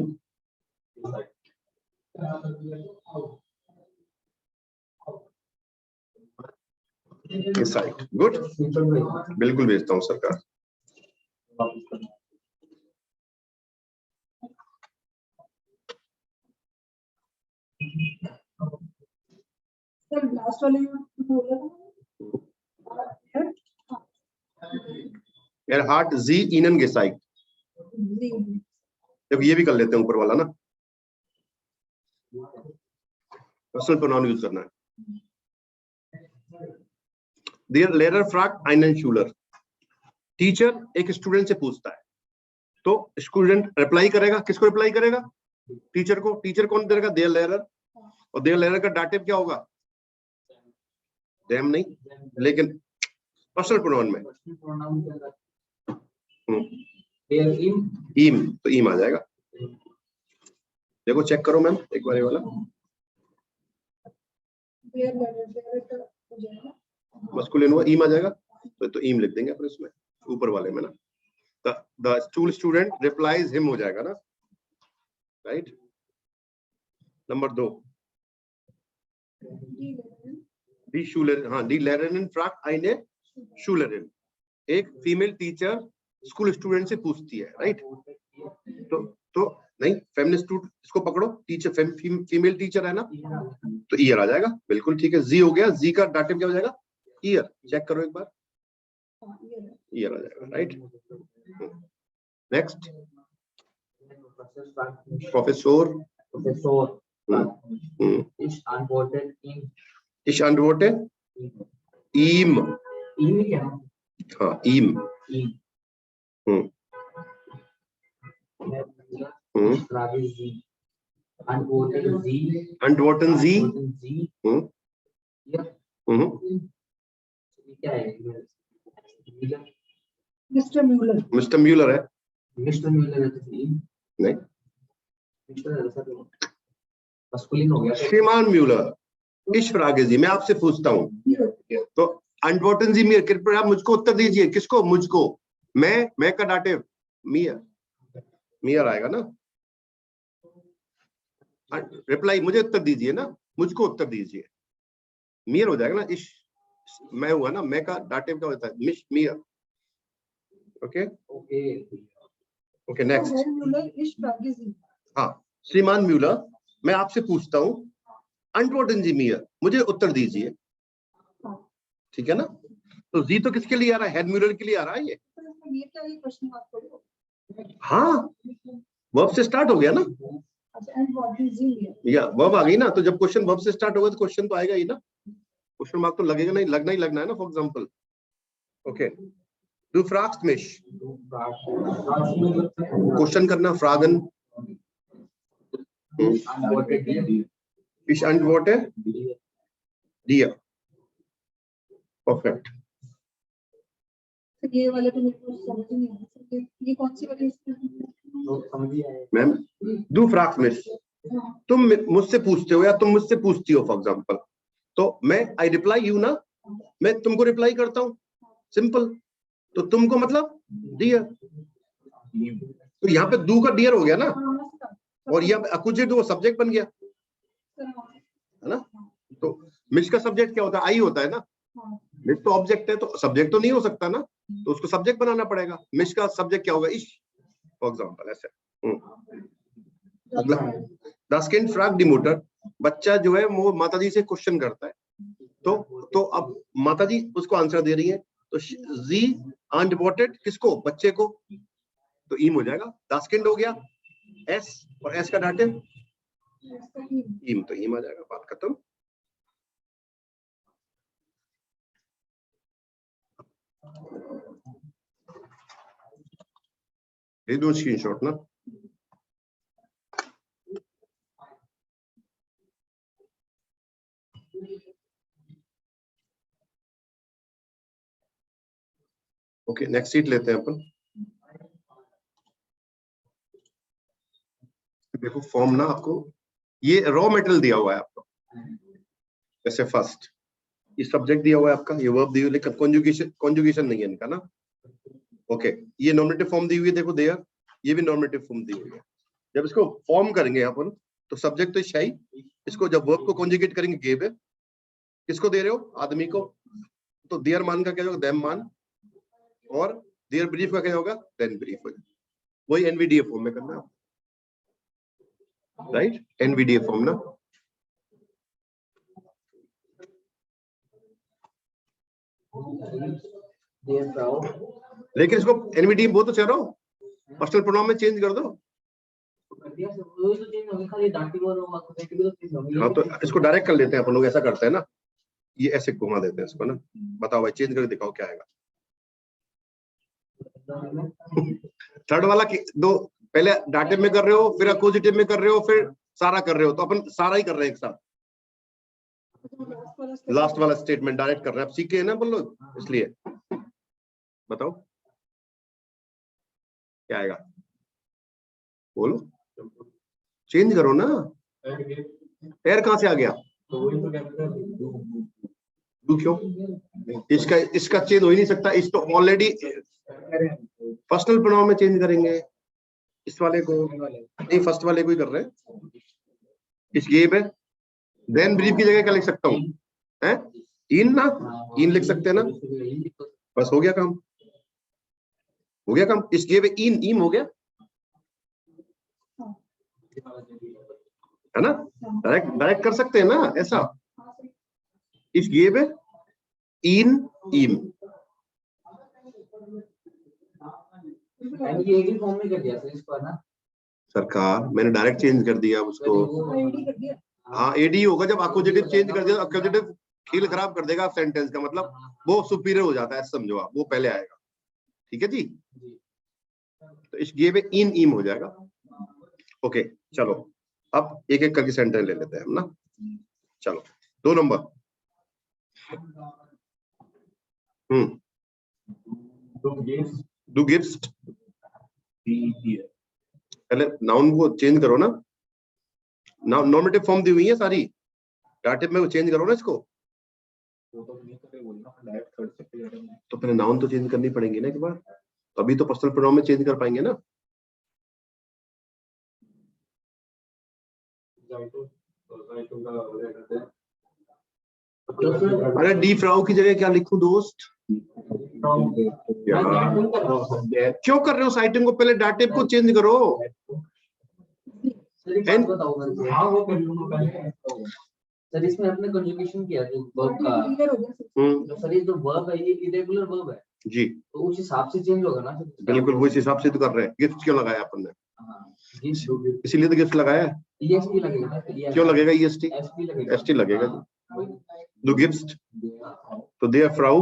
gezeigt. गुड, बिल्कुल भेजता हूँ सरकार। सर लास्ट वाले बोला था यार हार्ट जी ihnen gezeigt। देखो ये भी कर लेते हैं ऊपर वाला ना, पर्सनल प्रोनाउन यूज करना है। Dear Lehrer fragt einen Schüler, teacher एक स्टूडेंट से पूछता है, तो स्टूडेंट रिप्लाई करेगा, किसको रिप्लाई करेगा? टीचर को। टीचर कौन देगा? Dear Lehrer। और Dear Lehrer का डाटिव क्या होगा? them नहीं, लेकिन पर्सनल प्रोनाउन में इम, तो इम आ जाएगा। देखो चेक करो मैम एक बार ये वाला, मस्कुलिन हुआ इम आ जाएगा, तो इम लिख देंगे अपन इसमें ऊपर वाले में ना। The school student replies him हो जाएगा ना, राइट। नंबर 2 दी Schülerin, हाँ दी Lehrerin fragt eine Schülerin, एक फीमेल टीचर स्कूल स्टूडेंट से पूछती है, राइट। तो नहीं फेमिनिस्ट इसको पकड़ो, टीचर फीमेल टीचर है ना, तो ईयर आ जाएगा, बिल्कुल ठीक है। जी हो गया, जी का डाटिव क्या हो जाएगा? ईयर। चेक करो एक बार, ईयर आ जाएगा, right. Next professor Ich antworte ihm. हाँ ihm. Antworten Sie. Mr. Müller. Mr. Müller है? Mr. Müller नहीं, मस्कुलिन हो गया। श्रीमान म्यूलर, इस फ्रागे जी मैं आपसे पूछता हूँ, तो अनवॉटन जी मियर, कृपया आप मुझको उत्तर दीजिए। किसको? मुझको। मैं का डाटिव मियर, मियर आएगा ना। रिप्लाई मुझे उत्तर दीजिए ना, मुझको उत्तर दीजिए, मियर हो जाएगा ना। इश मैं हुआ ना, मैं का डाटिव क्या होता है? मिश मियर। Okay okay okay next. Herr Müller ist Fragezin. हाँ, श्रीमान म्यूलर, मैं आपसे पूछता हूँ, antworten Sie mir, मुझे उत्तर दीजिए, ठीक है ना? तो जी तो किसके लिए आ रहा है? हेड म्यूलर के लिए आ रहा है ये। ये क्या है क्वेश्चन आपको? हाँ, वर्ब से स्टार्ट हो गया ना, अच्छा, and what is in here? या वर्ब आ गई ना, तो जब क्वेश्चन वर्ब से स्टार्ट होगा तो क्वेश्चन तो आएगा ही ना, क्वेश्चन मार्क तो लगेगा नहीं, लगना ही लगना है ना। For example, okay, du fragst mich, question करना, फ्रागन, ich antworte dir, परफेक्ट। तो ये वाले तो मेरे को समझ नहीं आ रहा, ये कौन सी वाली मैम, du fragst mich, तुम मुझसे पूछते हो या तुम मुझसे पूछती हो, फॉर एग्जांपल, तो मैं आई रिप्लाई यू ना, मैं तुमको रिप्लाई करता हूँ, सिंपल। तो तुमको मतलब डियर, तो यहाँ पे दू का डियर हो गया ना, और यहाँ पे अकुजेट वो सब्जेक्ट बन गया, है ना। तो मिश का सब्जेक्ट क्या होता है? आई होता है ना, मिश तो ऑब्जेक्ट है, तो सब्जेक्ट तो नहीं हो सकता ना, तो उसको सब्जेक्ट बनाना पड़ेगा। मिश का सब्जेक्ट क्या होगा? इश, फॉर एग्जांपल ऐसे। Das Kind fragt die Mutter, बच्चा जो है वो माता जी से क्वेश्चन करता है, तो अब माता जी उसको आंसर दे रही है, तो जी antwortet किसको? बच्चे को, तो ईम हो जाएगा। Das Kind हो गया एस, और एस का डाटिव ईम, तो ईम आ जाएगा, बात खत्म। ले दो स्क्रीनशॉट ना। ओके, नेक्स्ट सीट लेते हैं अपन। देखो फॉर्म ना, आपको ये रॉ मेटेरियल दिया हुआ है आपको, जैसे फर्स्ट ये सब्जेक्ट दिया हुआ है आपका, ये वर्ब दी हुई, लेकिन कॉन्जुगेशन नहीं है इनका ना। ओके, ये नॉमिनेटिव फॉर्म दी हुई है, देखो देयर, ये भी नॉमिनेटिव फॉर्म दी हुई है। जब इसको फॉर्म करेंगे अपन, तो सब्जेक्ट तो शाई, इसको जब वर्ब को कॉन्जुगेट करेंगे गेव है, किसको दे रहे हो? आदमी को, तो देयर मान का क्या होगा? देम मान, और देयर ब्रीफ का क्या होगा? देन ब्रीफ हो जाएगा। वही एनवीडीए फॉर्म में करना है, राइट? एनवीडीए फॉर्म ना। लेकिन इसको एनवीडीए बहुत तो चाह रहा हूं, पर्सनल प्रोनाउन में चेंज कर दो। हाँ, तो इसको डायरेक्ट कर लेते हैं अपन लोग, ऐसा करते हैं ना, ये ऐसे घुमा देते हैं इसको ना। बताओ भाई, चेंज करके दिखाओ क्या आएगा। थर्ड वाला दो, पहले डाटिव में कर रहे हो, फिर अक्यूजिटिव में कर रहे हो, फिर सारा कर रहे हो, तो अपन सारा ही कर रहे हैं एक साथ। लास्ट वाला स्टेटमेंट डायरेक्ट कर रहे हैं, आप सीखे हैं ना अपन लोग, इसलिए। बताओ क्या आएगा, बोलो, चेंज करो ना। एयर कहां से आ गया? डू क्यों? इसका चेंज हो ही नहीं सकता, इस तो ऑलरेडी पर्सनल प्रोनाउन में चेंज करेंगे इस वाले को, नहीं फर्स्ट वाले को ही कर रहे हैं। इस गेब है, देन ब्रीफ की जगह क्या लिख सकता हूँ? है इन ना, इन लिख सकते हैं ना, बस हो गया काम, हो गया काम। इस गेब इन ईम हो गया, है ना, डायरेक्ट कर सकते हैं ना ऐसा। इस गेब इन ईम, फॉर्म में कर दिया सर इसको ना सरकार, मैंने डायरेक्ट चेंज कर दिया उसको। हाँ, एडी होगा जब अक्यूजेटिव चेंज कर दिया, अक्यूजेटिव खेल खराब कर देगा सेंटेंस का, मतलब वो सुपीरियर हो जाता है, समझो आप, वो पहले आएगा। ठीक है जी, तो इस गेब इन ईम हो जाएगा। ओके, चलो अब एक एक करके सेंटेंस ले लेते हैं हम ना। चलो 2 नंबर। डू गिव्स, पहले नाउन को चेंज करो ना, नॉमिनेटिव फॉर्म दी हुई है सारी, डाटिव में चेंज करो ना इसको। तो पहले नाउन तो चेंज करनी पड़ेगी ना एक बार, तभी तो पर्सनल प्रोनाउन में चेंज कर पाएंगे ना। अरे डी फ्राउ की जगह क्या लिखूं दोस्त? क्यों कर रहे हो साइटिंग को? पहले डाटिव को चेंज करो। हाँ वो कर लूंगा पहले। सर इसमें आपने कंजुगेशन किया जो वर्ब का, क्लियर हो गया सर। तो सर ये जो वर्ब है ये इरेगुलर वर्ब है, जी तो उस हिसाब से चेंज होगा ना सर? बिल्कुल वो इस हिसाब से तो कर रहे हैं। गिफ्ट क्यों लगाया अपन ने? हाँ, इसीलिए तो गिफ्ट लगाया है। EST लगेगा ना? क्यों लगेगा EST? ST लगेगा। ST लगेगा जी। हाँ, दो गिफ्ट तो दे फ्राउ।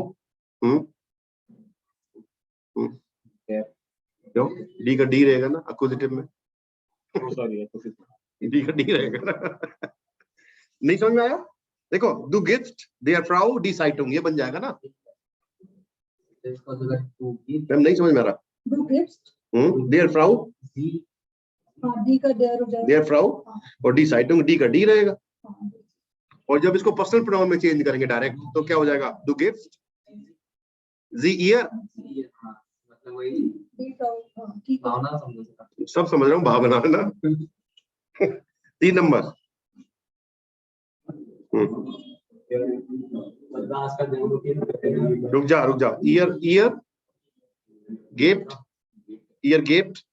क्यों? डी का डी रहेगा ना अक्विजिटिव में। सॉरी डी का डी रहेगा ना। नहीं समझ में आया? देखो दो गिफ्ट दे आर फ्राउ डी साइटुंग ये बन जाएगा ना। तो इसको अगर टू गिव मैम नहीं समझ में आ रहा। डू गिफ्ट दे आर फ्राउ दी, हाँ डी का देयर हो जाएगा। दे आर फ्राउ और डी साइटुंग डी का डी रहेगा। हाँ, और जब इसको पर्सनल प्रोनाउन में चेंज करेंगे डायरेक्ट तो क्या हो जाएगा? डू गिफ्ट जी ईयर। हाँ मतलब वही डी का हाँ ठीक है। भावना समझो सर। सब समझ रहा हूँ भावना है ना। 3 नंबर। दास का देखो कि रुक जा year year gift year gift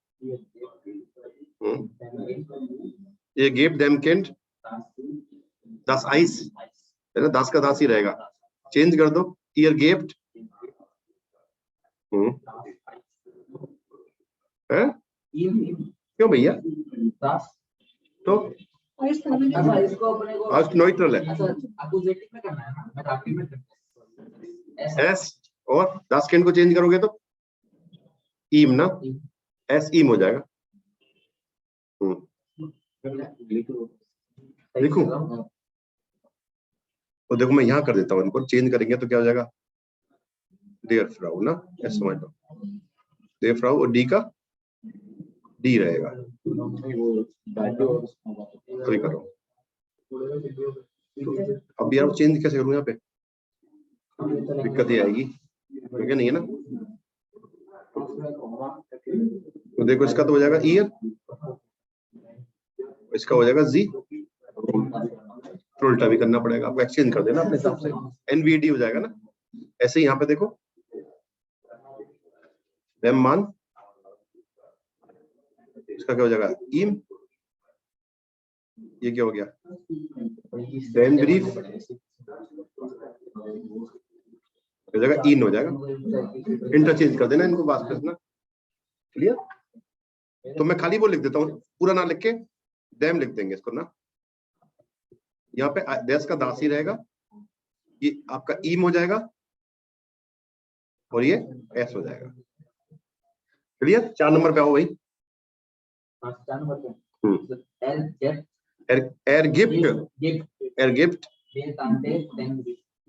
ये गिफ्ट देम किंड दस आइस है ना। दास का दास ही रहेगा। चेंज कर दो ईयर गिफ्ट है। क्यों भैया? दास तो आइस खाने के अच्छा लिए। इसको अपने को आज न्यूट्रल है। अच्छा अपोजिटिव में करना है ना, मैं दाखिल में करना है। एस और दास किंड को चेंज करोगे तो ईम ना। एस ईम हो जाएगा। देखो तो देखो मैं यहाँ कर देता हूँ। इनको चेंज करेंगे तो क्या हो जाएगा? देयर फ्राउ ना। एस समझ लो देयर फ्राउ और डी का डी रहेगा। सॉरी करो तो अब यार चेंज कैसे करूँ यहाँ पे? दिक्कत ही आएगी क्योंकि नहीं है ना। तो देखो इसका तो हो जाएगा ईयर, इसका हो जाएगा जी। उल्टा भी करना पड़ेगा आपको। एक्सचेंज कर देना अपने हिसाब से। NVD हो जाएगा ना। ऐसे ही यहाँ पे देखो देम मान, इसका क्या हो जाएगा? ईम। ये क्या हो गया? देन ब्रीफ हो जाएगा इन हो जाएगा। इंटरचेंज कर देना इनको बात करना। क्लियर? तो मैं खाली वो लिख देता हूँ पूरा ना लिख के देम लिख देंगे इसको ना। यहाँ पे देश का दास ही रहेगा। ये आपका ईम हो जाएगा और ये एस हो जाएगा। क्लियर? 4 नंबर पे आओ भाई। एर गिफ्ट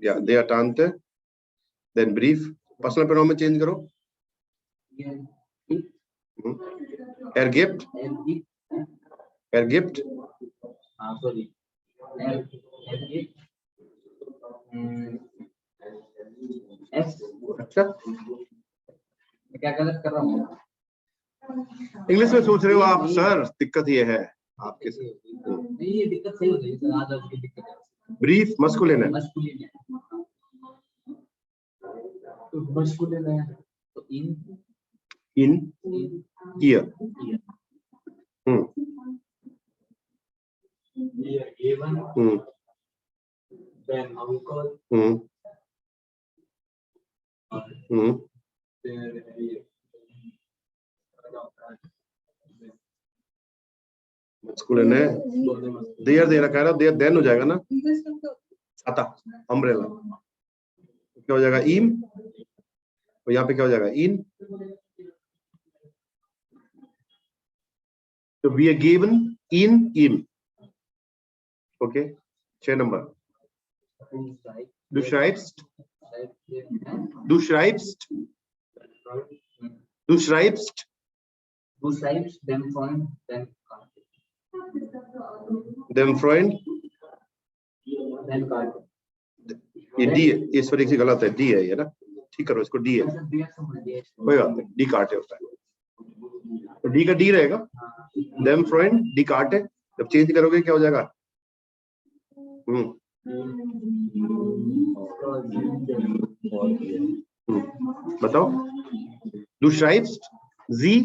या दे आर टांटे देन ब्रीफ। पर्सनल प्रोनाउन में चेंज करो। एर गिफ्ट सॉरी अच्छा क्या गलत कर रहा हूँ? इंग्लिश में सोच रहे हो आप सर? दिक्कत ये है आपके नहीं ये दिक्कत सही हो गई सर। आज आपकी दिक्कत है। ब्रीफ मस्कुलिन है। मस्कुलिन है तो मस्कुलिन है तो इन इन ईयर। ये A1 then uncle मस्कुलिन है। देयर दे रखा है ना। देयर देन हो जाएगा ना। प्रीवियस टर्म का छाता अम्ब्रेला। क्या हो जाएगा? ईम। और यहाँ पे क्या हो जाएगा? इन। तो वी आर गिवन इन ईम। Okay 6 number. Du schreibst du schreibst du schreibst Du schreibst dem Freund dem Freund। dem Card। ये डी है। इस पर गलत है। डी है ये ना। ठीक करो इसको। डी है कोई बात नहीं। डी काटे होता है तो डी का डी रहेगा। dem Freund डी काटे। जब चेंज करोगे क्या हो जाएगा? बताओ, du schreibst sie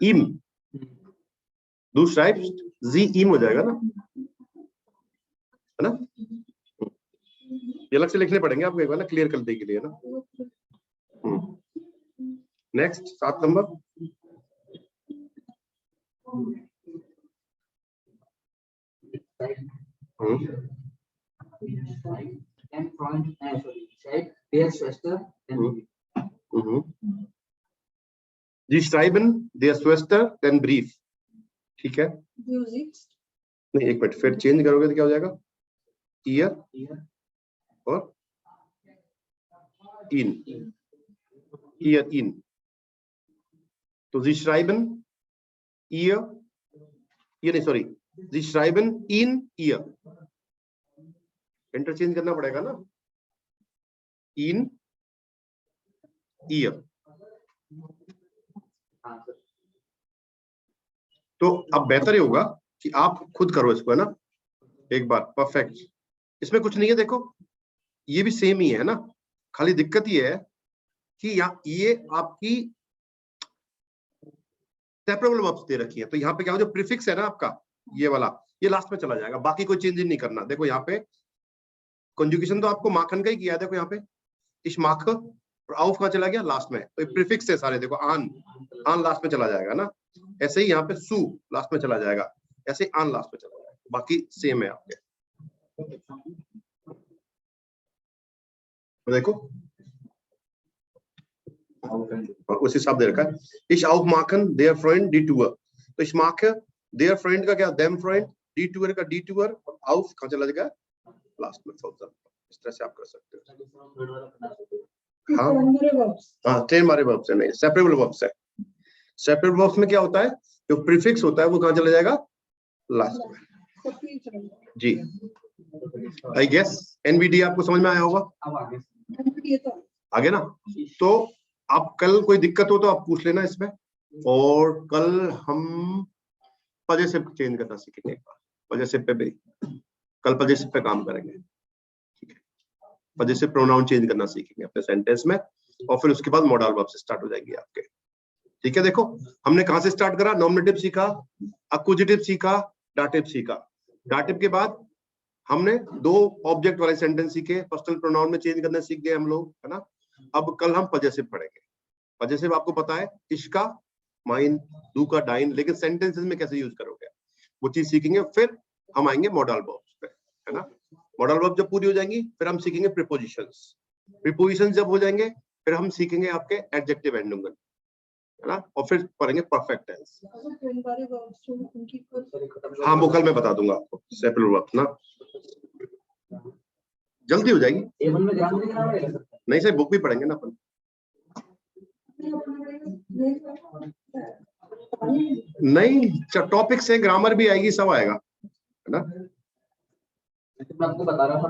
ihm, du schreibst sie ihm हो जाएगा ना, है ना? ये अलग से लिखने पड़ेंगे आपको एक बार ना, क्लियर करने के लिए ना। Next 7 number. and Freund, sorry, der Schwester and Sie schreiben der Schwester den Brief, ठीक है? Du siehst, नहीं, एक मिनट, फिर चेंज करोगे तो क्या हो जाएगा? Ihr और ihn, ihr ihn, तो Sie schreiben ihr नहीं, sorry, Sie schreiben ihn ihr, interchange करना पड़ेगा ना, ihn ihr। तो अब बेहतर ही होगा कि आप खुद करो इसको, है ना, एक बार। परफेक्ट, इसमें कुछ नहीं है, देखो ये भी सेम ही है ना, खाली दिक्कत ये है कि यहाँ ये आपकी सेपरेबल वर्ब्स दे रखी है, तो यहाँ पे क्या हो, जो प्रीफिक्स है ना आपका ये वाला, ये लास्ट में चला जाएगा, बाकी कोई चेंज नहीं करना। देखो यहाँ पे कंजुगेशन तो आपको माखन का ही किया है, देखो यहाँ पे इस माख और आउफ कहाँ चला गया, लास्ट में, तो प्रीफिक्स है सारे, देखो आन लास्ट में चला जाएगा ना, ऐसे ही यहाँ पे सू लास्ट में चला जाएगा, ऐसे ही आन लास्ट में चला जाएगा, बाकी सेम है आपके। तो देखो उस हिसाब दे रखा है, इस आउफ माखन देयर फ्रेंड डी टूअर, तो इस माख देयर फ्रेंड का क्या, देम फ्रेंड, डी टूअर का डी टूअर, और आउफ कहाँ चला जाएगा, लास्ट में। इस तरह से आप कर सकते हो। हाँ, ट्रेन मारे वर्ब से नहीं, सेपरेबल वर्ब से। सेपरेबल वर्ब्स में क्या होता है, जो प्रीफिक्स होता है वो कहाँ चला जाएगा, लास्ट में। जी, आई गेस एनवीडी आपको समझ में आया होगा, आगे ना। तो आप कल कोई दिक्कत हो तो आप पूछ लेना इसमें, और कल हम पजेसिव चेंज करना सीखेंगे, पजेसिव पे भी कल पजेसिव पे काम करेंगे, ठीक है? पजेसिव प्रोनाउन चेंज करना सीखेंगे अपने सेंटेंस में, और फिर उसके बाद मॉडल वर्ब से स्टार्ट हो जाएंगे आपके, ठीक है? देखो हमने कहाँ से स्टार्ट करा, नॉमिनेटिव सीखा, अक्यूजेटिव सीखा, डाटिव सीखा। डाटिव के बाद हमने 2 ऑब्जेक्ट वाले सेंटेंस सीखे, पर्सनल प्रोनाउन में चेंज करना सीख गए हम लोग, है ना। अब कल हम पजेसिव पढ़ेंगे। पजेसिव आपको पता है, इसका, माइन, डू का, डाइन, लेकिन सेंटेंसेस में कैसे यूज करोगे वो चीज सीखेंगे। फिर हम आएंगे मॉडल वर्ब्स पे, है ना। मॉडल वर्ब जब पूरी हो जाएंगी फिर हम सीखेंगे प्रीपोजिशंस। प्रीपोजिशंस जब हो जाएंगे फिर हम सीखेंगे आपके एडजेक्टिव एंडोंगन, है ना, और फिर पढ़ेंगे परफेक्ट टेंस। हाँ, वो कल मैं बता दूंगा आपको, सेपरेबल वर्ब्स ना, जल्दी हो जाएगी। A1 में ध्यान देना पड़ेगा सर। नहीं सर, बुक भी पढ़ेंगे ना अपन। नहीं, टॉपिक्स है, ग्रामर भी आएगी, सब आएगा, है ना। मैं आपको बता रहा था ना।